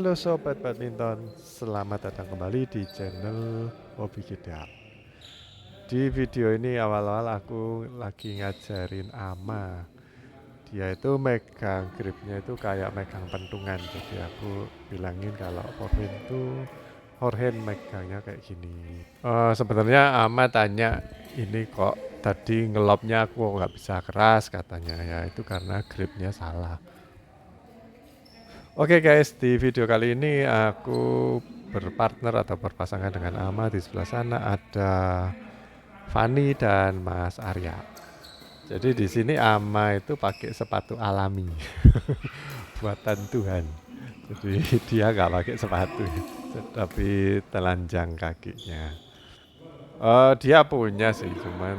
Halo Sobat Badminton, selamat datang kembali di channel Hobi Kidal. Di video ini awal-awal aku lagi ngajarin Ama. Dia itu megang gripnya itu kayak megang pentungan. Jadi aku bilangin kalau forehand itu forehand megangnya kayak gini. Sebenarnya Ama tanya ini kok tadi ngelopnya aku nggak bisa keras katanya, ya itu karena gripnya salah. Oke guys, di video kali ini aku berpartner atau berpasangan dengan Ama. Di sebelah sana ada Fani dan Mas Arya. Jadi di sini Ama itu pakai sepatu alami, buatan Tuhan. Jadi dia nggak pakai sepatu, tapi telanjang kakinya. Dia punya sih, cuman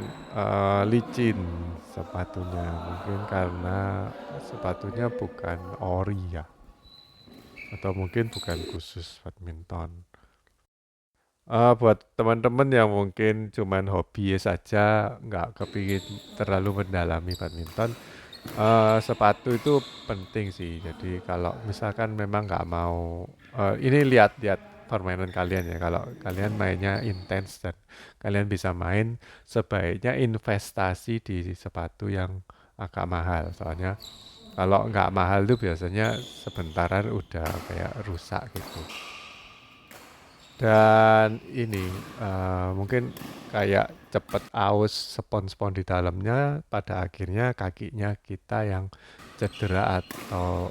licin sepatunya. Mungkin karena sepatunya bukan ori ya, atau mungkin bukan khusus badminton. Buat teman-teman yang mungkin cuman hobi saja, nggak kepingin terlalu mendalami badminton, sepatu itu penting sih. Jadi kalau misalkan memang nggak mau, ini lihat-lihat permainan kalian ya. Kalau kalian mainnya intens dan kalian bisa main, sebaiknya investasi di sepatu yang agak mahal. Soalnya kalau nggak mahal tuh biasanya sebentaran udah kayak rusak gitu. Dan ini mungkin kayak cepet aus spons-spons di dalamnya, pada akhirnya kakinya kita yang cedera atau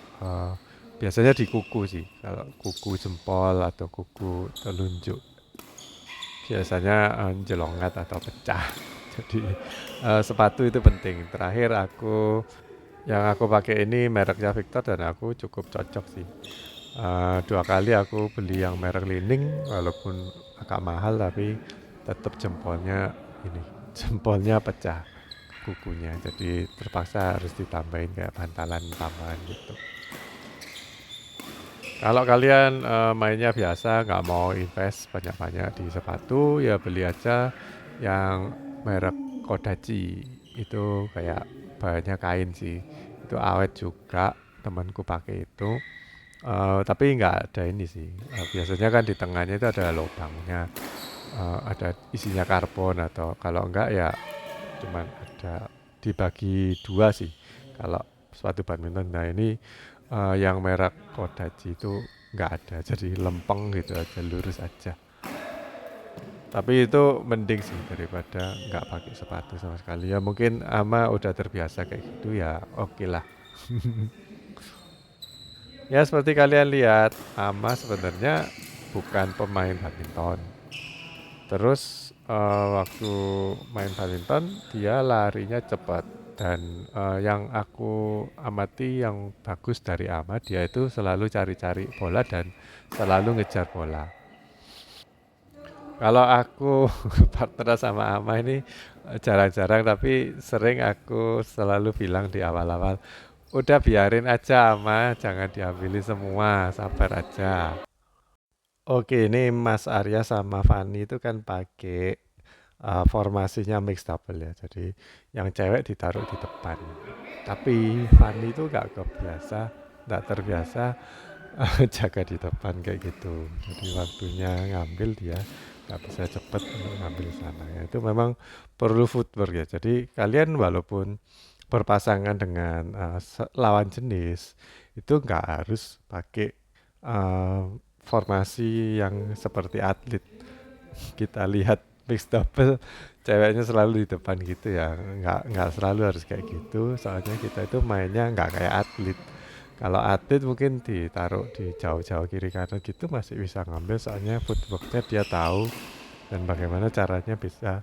biasanya di kuku sih. Kalau kuku jempol atau kuku telunjuk biasanya jelongat atau pecah. Jadi sepatu itu penting. Terakhir yang aku pakai ini mereknya Victor dan aku cukup cocok sih. 2 kali aku beli yang merek Li-Ning, walaupun agak mahal tapi tetap jempolnya pecah kukunya, jadi terpaksa harus ditambahin kayak bantalan tambahan gitu. Kalau kalian mainnya biasa nggak mau invest banyak-banyak di sepatu, ya beli aja yang merek Kodachi. Itu kayak bahannya kain sih, itu awet juga, temanku pakai itu. Tapi nggak ada ini sih. Biasanya kan di tengahnya itu ada lubangnya, ada isinya karbon, atau kalau enggak ya cuman ada dibagi dua sih. Kalau sepatu badminton, nah ini yang merek Kodachi itu nggak ada, jadi lempeng gitu aja, lurus aja. Tapi itu mending sih daripada nggak pakai sepatu sama sekali. Ya mungkin Ama udah terbiasa kayak gitu, ya oke lah. Ya seperti kalian lihat, Ama sebenarnya bukan pemain badminton. Terus waktu main badminton dia larinya cepat, dan yang aku amati yang bagus dari Ama, dia itu selalu cari-cari bola dan selalu ngejar bola. Kalau aku partner sama Ama ini jarang-jarang, tapi sering aku selalu bilang di awal-awal, udah biarin aja Ama, jangan diambilin semua, sabar aja. Oke, ini Mas Arya sama Fani itu kan pakai formasinya mix double ya. Jadi yang cewek ditaruh di depan. Tapi Fani itu nggak terbiasa jaga di depan kayak gitu. Jadi waktunya ngambil dia nggak bisa cepet untuk ngambil sana. Ya, itu memang perlu footwork ya. Jadi kalian walaupun berpasangan dengan lawan jenis, itu nggak harus pakai uh, formasi yang seperti atlet. Kita lihat mix double, ceweknya selalu di depan gitu ya. Nggak selalu harus kayak gitu, soalnya kita itu mainnya nggak kayak atlet. Kalau atlet mungkin ditaruh di jauh-jauh kiri kanan gitu masih bisa ngambil, soalnya footworknya dia tahu dan bagaimana caranya bisa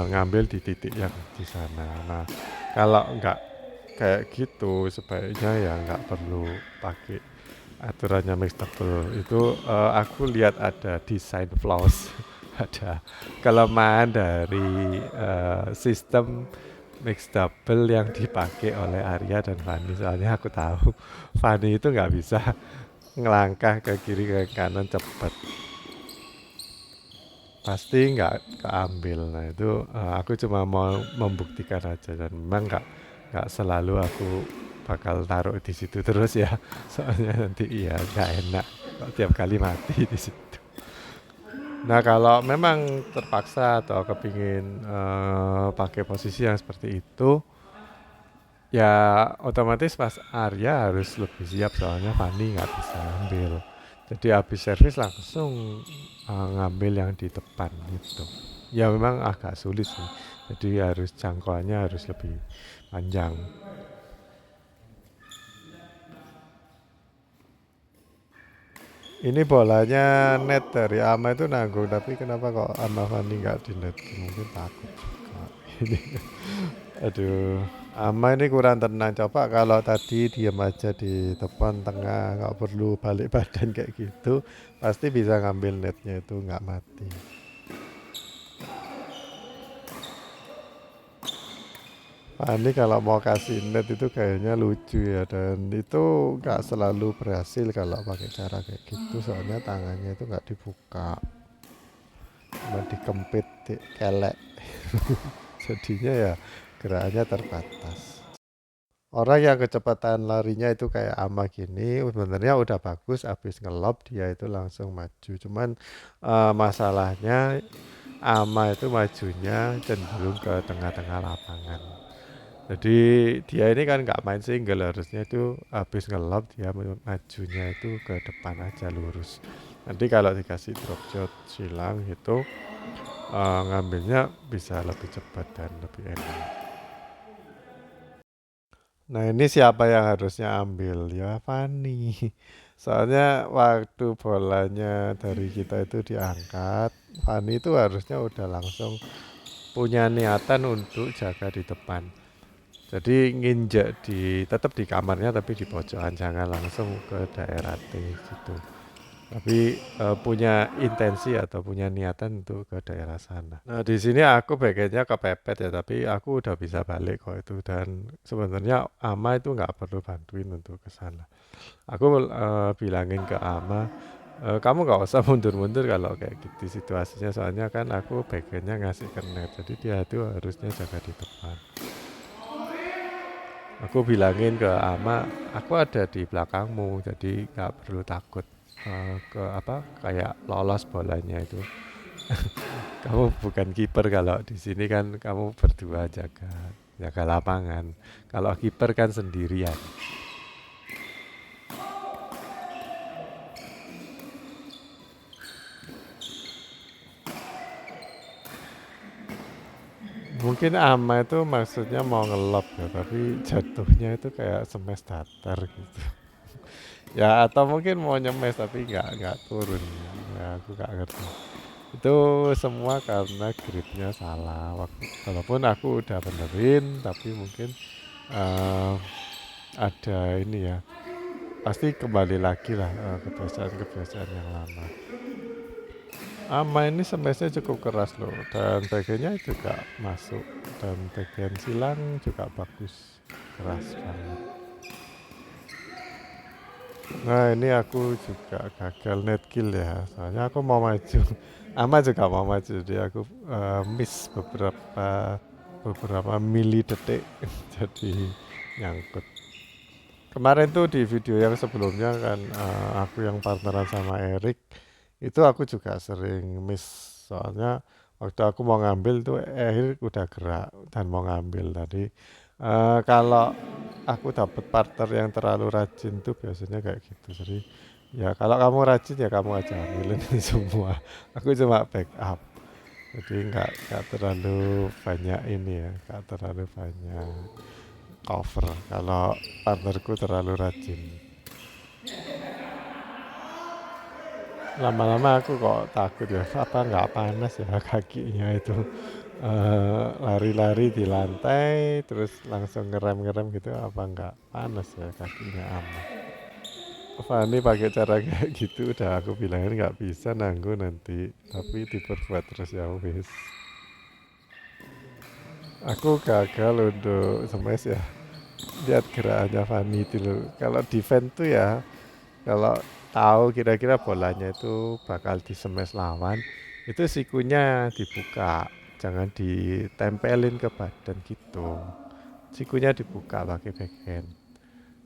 ngambil di titik yang di sana. Nah, kalau nggak kayak gitu, sebaiknya ya nggak perlu pakai aturannya mix double. Itu aku lihat ada desain flaws, ada kelemahan dari sistem mix double yang dipakai oleh Arya dan Fani. Soalnya aku tahu Fani itu nggak bisa ngelangkah ke kiri ke kanan cepat, pasti nggak keambil. Nah itu aku cuma mau membuktikan aja, dan memang nggak selalu aku bakal taruh di situ terus ya. Soalnya nanti iya nggak enak kalau tiap kali mati di situ. Nah kalau memang terpaksa atau kepingin pakai posisi yang seperti itu, ya otomatis Mas Arya harus lebih siap soalnya Fani nggak bisa ambil. Jadi habis servis langsung ngambil yang di depan gitu. Ya memang agak sulit sih. Jadi harus jangkauannya harus lebih panjang. Ini bolanya net dari Ama itu nanggung, tapi kenapa kok Ama Fani nggak di net? Mungkin takut juga. Ini, aduh, Ama ini kurang tenang. Coba kalau tadi diam aja di depan tengah, nggak perlu balik badan kayak gitu, pasti bisa ngambil netnya itu nggak mati. Fani kalau mau kasih net itu kayaknya lucu ya, dan itu nggak selalu berhasil kalau pakai cara kayak gitu, soalnya tangannya itu nggak dibuka. Cuma dikempit kelek. Jadinya ya gerakannya terbatas. Orang yang kecepatan larinya itu kayak Ama gini sebenarnya udah bagus, habis ngelob dia itu langsung maju. Cuman masalahnya Ama itu majunya cenderung ke tengah-tengah lapangan. Jadi dia ini kan nggak main single, harusnya itu habis ngelob dia majunya itu ke depan aja lurus. Nanti kalau dikasih drop shot silang itu ngambilnya bisa lebih cepat dan lebih enak. Nah ini siapa yang harusnya ambil? Ya Fani. Soalnya waktu bolanya dari kita itu diangkat, Fani itu harusnya udah langsung punya niatan untuk jaga di depan. Jadi nginjek tetap di kamarnya tapi di pojokan, jangan langsung ke daerah T gitu. Tapi punya intensi atau punya niatan untuk ke daerah sana. Nah di sini aku bagiannya kepepet ya, tapi aku udah bisa balik kok itu, dan sebenarnya Ama itu nggak perlu bantuin untuk ke sana. Aku bilangin ke Ama, kamu nggak usah mundur-mundur kalau kayak gitu situasinya, soalnya kan aku bagiannya ngasih ke net, jadi dia itu harusnya jaga di depan. Aku bilangin ke Ama, aku ada di belakangmu, jadi nggak perlu takut ke apa kayak lolos bolanya itu. Kamu bukan kiper, kalau di sini kan kamu berdua jaga jaga lapangan. Kalau kiper kan sendirian. Mungkin Ama itu maksudnya mau ngelop ya, tapi jatuhnya itu kayak smash datar gitu. Ya atau mungkin mau nyemes tapi nggak turun. Ya aku nggak ngerti. Itu semua karena gripnya salah. Walaupun aku udah benerin, tapi mungkin eh, ada ini ya. Pasti kembali lagi lah kebiasaan-kebiasaan yang lama. Ama ini smashnya cukup keras loh, dan bagiannya juga masuk, dan bagian silang juga bagus, keras banget. Nah ini aku juga gagal net kill ya, soalnya aku mau maju. Ama juga mau maju, jadi aku miss beberapa mili detik, jadi nyangkut. Kemarin tuh di video yang sebelumnya kan aku yang partneran sama Erik, itu aku juga sering miss, soalnya waktu aku mau ngambil tuh Erik udah gerak dan mau ngambil tadi. Kalau aku dapet partner yang terlalu rajin tuh biasanya kayak gitu. Jadi ya kalau kamu rajin ya kamu aja ambilin semua. Aku cuma backup. Jadi nggak terlalu banyak ini ya, nggak terlalu banyak cover kalau partnerku terlalu rajin. Lama-lama aku kok takut ya, apa nggak panas ya kakinya itu. Lari-lari di lantai terus langsung ngerem-ngerem gitu, apa nggak panas ya kakinya aman. Fani pakai cara kayak gitu udah aku bilangin nggak bisa nanggung nanti, tapi diperbuat terus ya wis. Aku gagal untuk smash ya. Lihat gerakannya Fani dulu. Kalau defense tuh ya, kalau tahu kira-kira bolanya itu bakal di smash lawan, itu sikunya dibuka, jangan ditempelin ke badan gitu. Sikunya dibuka pakai backhand.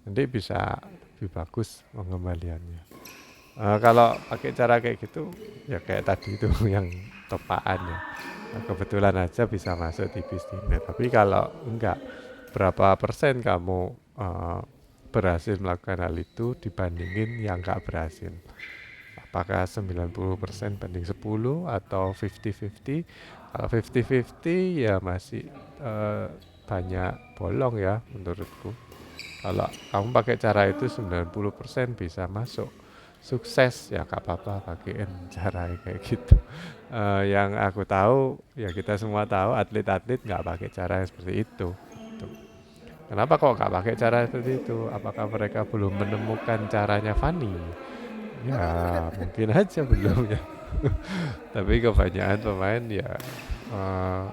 nanti bisa lebih bagus pengembaliannya. Kalau pakai cara kayak gitu, ya kayak tadi itu yang tepaan ya. Nah, kebetulan aja bisa masuk tipis di net. Tapi kalau enggak, berapa persen kamu berhasil melakukan hal itu dibandingin yang enggak berhasil? Apakah 90% banding 10 atau 50-50? Kalau 50-50 ya masih banyak bolong ya menurutku. Kalau kamu pakai cara itu 90% bisa masuk sukses, ya gak apa-apa pakaiin cara kayak gitu. Yang aku tahu, ya kita semua tahu atlet-atlet nggak pakai cara yang seperti itu. Tuh. Kenapa kok nggak pakai cara seperti itu? Apakah mereka belum menemukan caranya Fanny? Ya mungkin aja belum ya. Tapi kebanyakan pemain ya eh,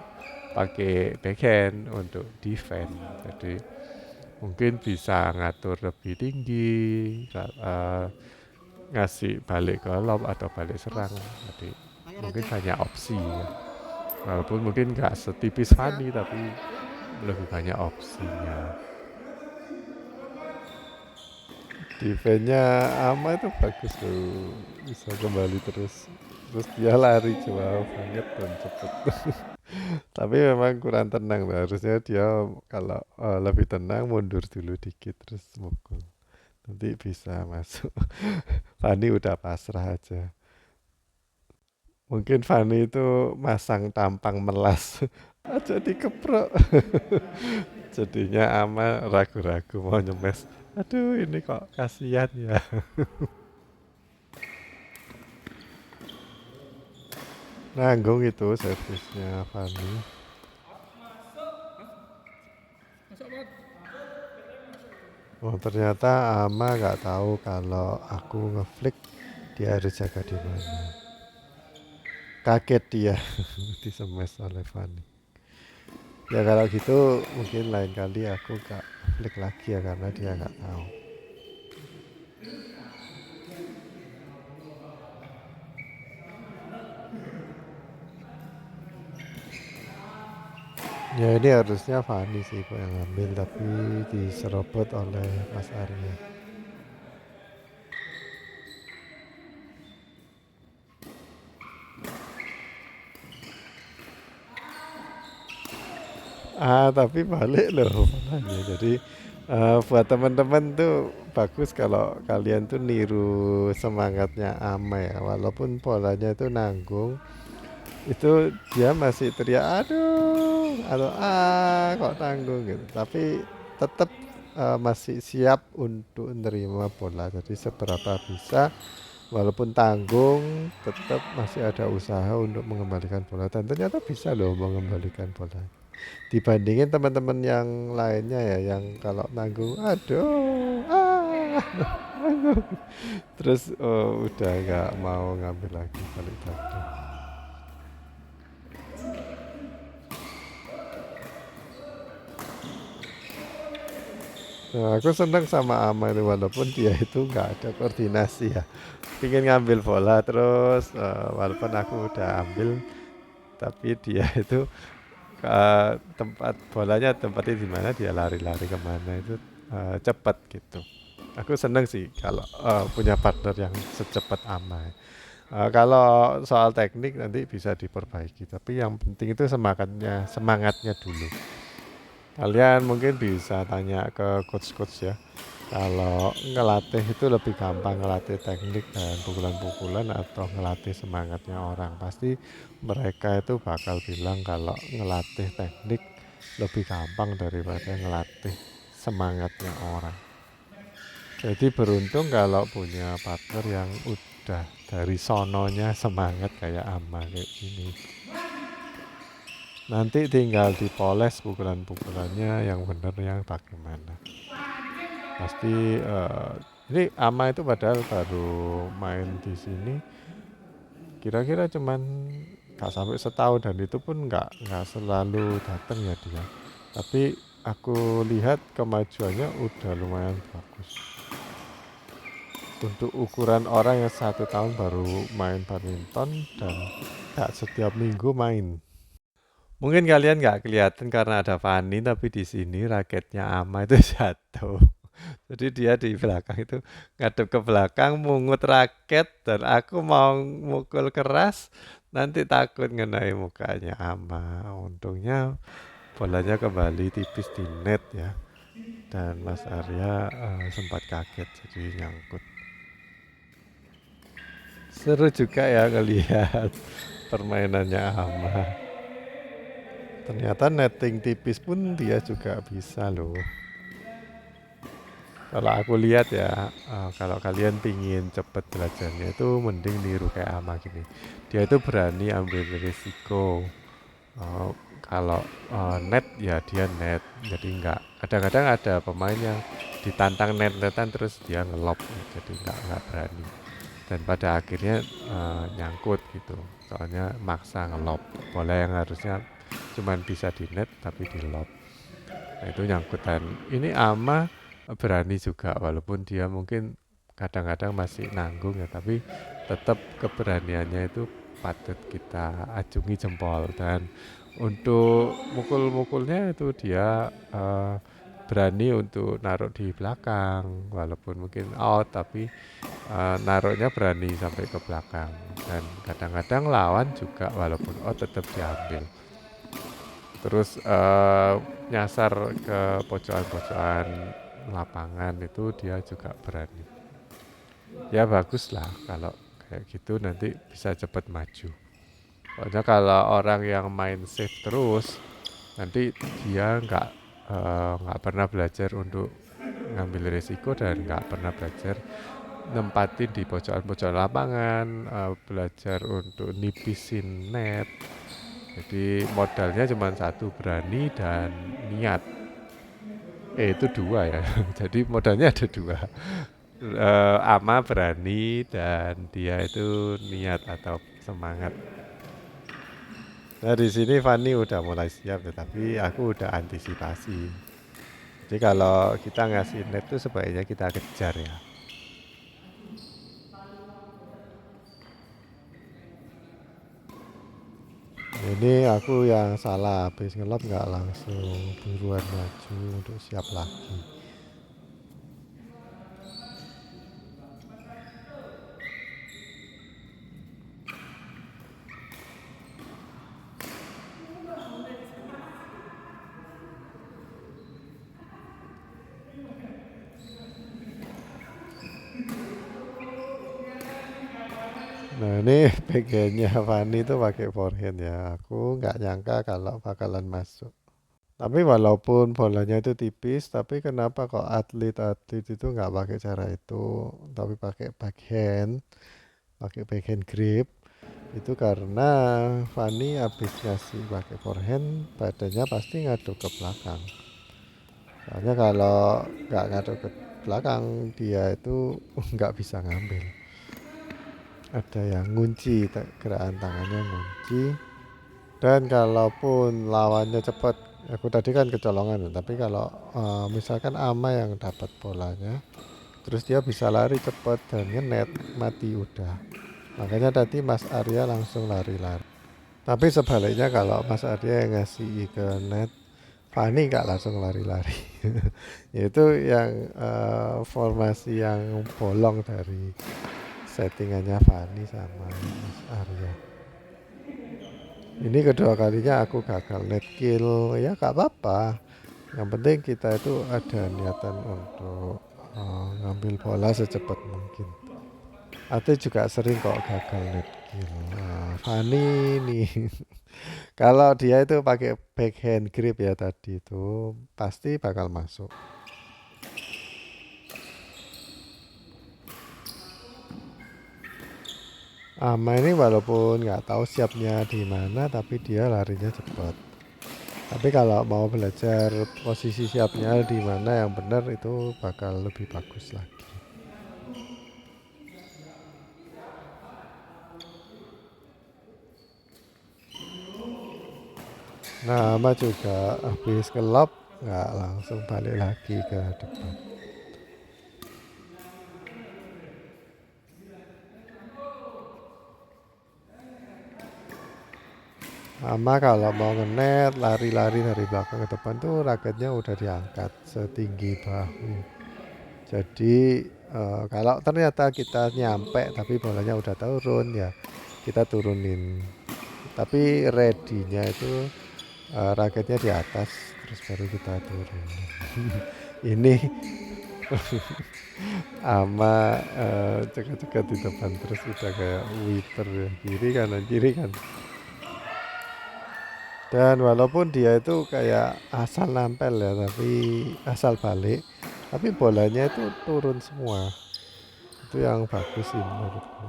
pakai backhand untuk defend. Jadi mungkin bisa ngatur lebih tinggi, ngasih balik ke lob atau balik serang. Jadi mungkin banyak opsi ya. Walaupun mungkin nggak setipis Fanny tapi lebih banyak opsinya. Defense-nya Ama itu bagus tuh, bisa kembali terus. Terus dia lari jauh banget dan cepet. Tapi memang kurang tenang, harusnya dia kalau lebih tenang mundur dulu dikit terus mukul. Nanti bisa masuk. Fanny udah pasrah aja. Mungkin Fanny itu masang tampang melas aja dikeprok. Jadinya Ama ragu-ragu mau nyemes. Aduh ini kok kasihan ya. Nanggung itu servisnya Fanny. Oh ternyata Ama nggak tahu kalau aku ngeflick dia harus jaga di mana. Kaget dia disemes oleh Fanny. Ya kalau gitu mungkin lain kali aku gak flick lagi ya karena dia nggak tahu. Ya ini harusnya Fanny sih kok yang ngambil tapi diserobot oleh Mas Arya. Tapi balik loh polanya. Jadi buat teman-teman tuh bagus kalau kalian tuh niru semangatnya Ama ya. Walaupun polanya itu nanggung, itu dia masih teriak aduh atau kok tanggung gitu. Tapi tetap masih siap untuk menerima bola. Jadi seberapa bisa, walaupun tanggung, tetap masih ada usaha untuk mengembalikan bola. Dan ternyata bisa loh mengembalikan bola dibandingin teman-teman yang lainnya ya yang kalau nanggung aduh nanggung terus udah nggak mau ngambil lagi balik tadi. Nah, aku seneng sama Ama itu walaupun dia itu nggak ada koordinasi ya, pingin ngambil bola terus walaupun aku udah ambil tapi dia itu tempat bolanya tempatnya di mana dia lari-lari kemana itu cepat gitu. Aku seneng sih kalau punya partner yang secepat Ama. Kalau soal teknik nanti bisa diperbaiki, tapi yang penting itu semangatnya dulu. Kalian mungkin bisa tanya ke coach-coach ya. Kalau ngelatih itu lebih gampang ngelatih teknik dan pukulan-pukulan atau ngelatih semangatnya orang. Pasti mereka itu bakal bilang kalau ngelatih teknik lebih gampang daripada ngelatih semangatnya orang. Jadi beruntung kalau punya partner yang udah dari sononya semangat kayak Ama kayak gini. Nanti tinggal dipoles pukulan-pukulannya yang benar yang bagaimana. Pasti ini Ama itu padahal baru main di sini kira-kira cuman gak sampai setahun dan itu pun nggak selalu datang ya dia. Tapi aku lihat kemajuannya udah lumayan bagus. Untuk ukuran orang yang 1 tahun baru main badminton dan gak setiap minggu main. Mungkin kalian nggak kelihatan karena ada Fanny, tapi di sini raketnya Ama itu jatuh. Jadi dia di belakang itu ngadep ke belakang, mungut raket, dan aku mau mukul keras, nanti takut ngenai mukanya Ama. Untungnya bolanya kembali tipis di net ya, dan Mas Arya sempat kaget jadi nyangkut. Seru juga ya ngelihat permainannya Ama. Ternyata netting tipis pun dia juga bisa loh. Kalau aku lihat ya, kalau kalian pingin cepet belajarnya itu mending niru kayak Ama gini. Dia itu berani ambil risiko. Eh, kalau net ya dia net, jadi nggak. Kadang-kadang ada pemain yang ditantang net-netan terus dia ngelop, jadi nggak berani. Dan pada akhirnya nyangkut gitu. Soalnya maksa ngelop. Bola yang harusnya cuman bisa di net tapi di lob. Nah itu nyangkutan. Ini Ama berani juga walaupun dia mungkin kadang-kadang masih nanggung ya, tapi tetap keberaniannya itu patut kita acungi jempol. Dan untuk mukul-mukulnya itu dia berani untuk naruh di belakang walaupun mungkin out, tapi naruhnya berani sampai ke belakang. Dan kadang-kadang lawan juga walaupun out tetap diambil. Terus nyasar ke pojokan-pojokan lapangan itu dia juga berani. Ya bagus lah kalau kayak gitu, nanti bisa cepat maju. Soalnya kalau orang yang main safe terus, nanti dia nggak pernah belajar untuk ngambil risiko dan nggak pernah belajar nempatin di pojokan-pojokan lapangan, belajar untuk nipisin net. Jadi modalnya cuma satu, berani dan niat. Itu dua ya. Jadi modalnya ada dua. Ama berani dan dia itu niat atau semangat. Nah di sini Fanny udah mulai siap, tetapi aku udah antisipasi. Jadi kalau kita ngasih net itu sebaiknya kita kejar ya. Ini aku yang salah, habis ngelap nggak langsung buruan maju untuk siap lagi. Nah ini bagiannya Fanny itu pakai forehand ya. Aku nggak nyangka kalau bakalan masuk. Tapi walaupun bolanya itu tipis, tapi kenapa kok atlet-atlet itu nggak pakai cara itu, tapi pakai backhand grip? Itu karena Fanny habis ngasih pakai forehand, badannya pasti ngaduk ke belakang. Soalnya kalau nggak ngaduk ke belakang, dia itu nggak bisa ngambil. Ada yang ngunci, gerakan tangannya ngunci. Dan kalaupun lawannya cepat, aku tadi kan kecolongan, tapi kalau misalkan Ama yang dapat bolanya, terus dia bisa lari cepat dan ngenet, mati udah. Makanya tadi Mas Arya langsung lari-lari. Tapi sebaliknya kalau Mas Arya yang ngasih ke net, Fani nggak langsung lari-lari. Itu yang formasi yang bolong dari settingannya Fani sama Mas Arya. Ini kedua kalinya aku gagal net kill, ya gak apa-apa. Yang penting kita itu ada niatan untuk ngambil bola secepat mungkin. Atau juga sering kok gagal net kill. Nah, Fanny nih, kalau dia itu pakai backhand grip ya tadi itu pasti bakal masuk. Ama ini walaupun nggak tahu siapnya di mana, tapi dia larinya cepat. Tapi kalau mau belajar posisi siapnya di mana yang benar itu bakal lebih bagus lagi. Nah, Ama juga habis kelop nggak langsung balik lagi ke depan. Ama kalau mau ngenet lari-lari dari belakang ke depan tuh raketnya udah diangkat setinggi bahu. Jadi kalau ternyata kita nyampe tapi bolanya udah turun ya kita turunin. Tapi ready-nya itu raketnya di atas terus baru kita turunin. Ini ama cekat-cekat di depan terus udah kayak wiper ya. Kiri kanan. Dan walaupun dia itu kayak asal nempel ya, tapi asal balik, tapi bolanya itu turun semua. Itu yang bagus sih menurutku.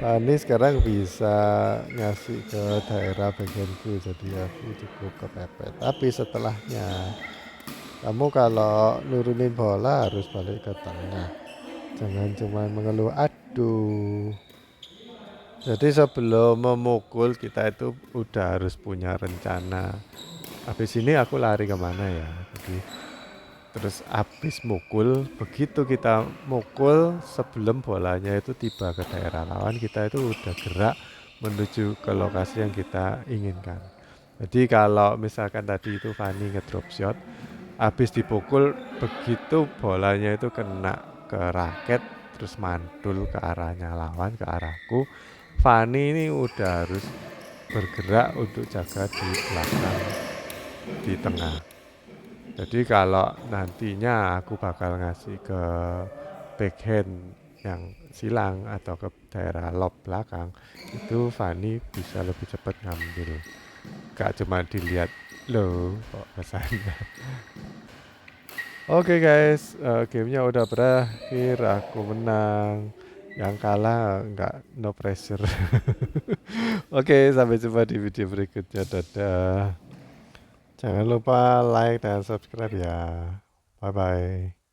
Fani sekarang bisa ngasih ke daerah bagianku, jadi aku cukup kepepet. Tapi setelahnya, kamu kalau nurunin bola harus balik ke tengah. Jangan cuma mengeluh, aduh. Jadi sebelum memukul kita itu udah harus punya rencana. Habis ini aku lari kemana ya? Jadi terus habis mukul, begitu kita mukul sebelum bolanya itu tiba ke daerah lawan, kita itu udah gerak menuju ke lokasi yang kita inginkan. Jadi kalau misalkan tadi itu Fanny ngedrop shot, habis dipukul begitu bolanya itu kena ke raket terus mantul ke arahnya lawan, ke arahku, Fanny ini udah harus bergerak untuk jaga di belakang, di tengah. Jadi kalau nantinya aku bakal ngasih ke backhand yang silang atau ke daerah lob belakang, itu Fanny bisa lebih cepat ngambil. Gak cuma dilihat, loh kok kesannya. Oke guys, gamenya udah berakhir, aku menang. Yang kalah nggak, no pressure. Oke, sampai jumpa di video berikutnya. Dadah. Jangan lupa like dan subscribe ya. Bye bye.